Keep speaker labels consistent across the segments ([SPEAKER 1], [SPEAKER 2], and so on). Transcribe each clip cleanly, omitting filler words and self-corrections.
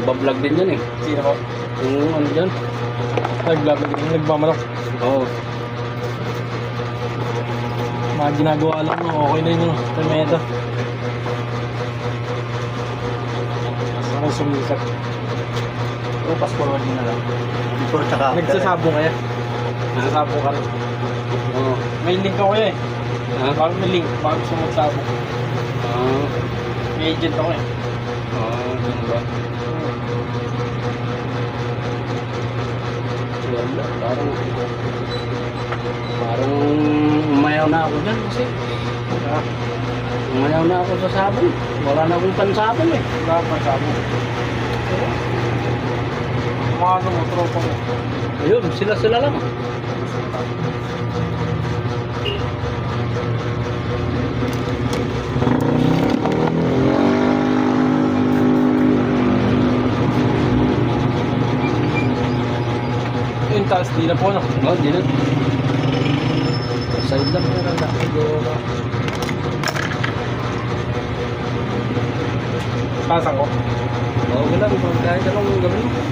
[SPEAKER 1] Nagbablog din yan eh.
[SPEAKER 2] Sino ko?
[SPEAKER 1] Yung ano dyan.
[SPEAKER 2] Nag-vlog, nagmamanok.
[SPEAKER 1] Oo.
[SPEAKER 2] Mga ginagawa lang mo, okay na yun. Termedo. Ako sumikat.
[SPEAKER 3] O, fast forward mo na lang. Before tsaka after.
[SPEAKER 2] Nagsasabong kaya? Nagsasabong ka rin.
[SPEAKER 1] Oo.
[SPEAKER 2] May link ako eh.
[SPEAKER 1] Ha?
[SPEAKER 2] Bakit may link? Bakit gusto mo magsabong?
[SPEAKER 1] Ah.
[SPEAKER 2] May agent ako eh.
[SPEAKER 1] Ganun ba? Wala. Parang umayaw na ako dyan kasi. Umayaw na ako sa sabon. Wala na akong pansabon eh.
[SPEAKER 2] Wala pa sabong. Mga ano mo, tropa mo.
[SPEAKER 1] Ayun, sila lang.
[SPEAKER 2] Yung taas, di na po no.
[SPEAKER 1] Oo, di na. Side lang pero nakagawa.
[SPEAKER 2] Pasang ko.
[SPEAKER 1] Okay lang, kahit anong gawin mo.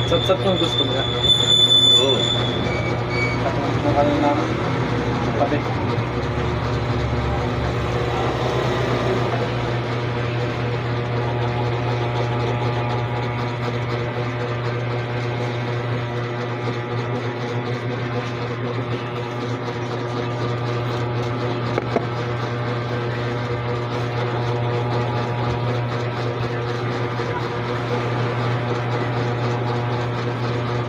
[SPEAKER 2] Sat-sat yung gusto mo na.
[SPEAKER 1] Oo.
[SPEAKER 2] Tapos mo kanina. Tabi.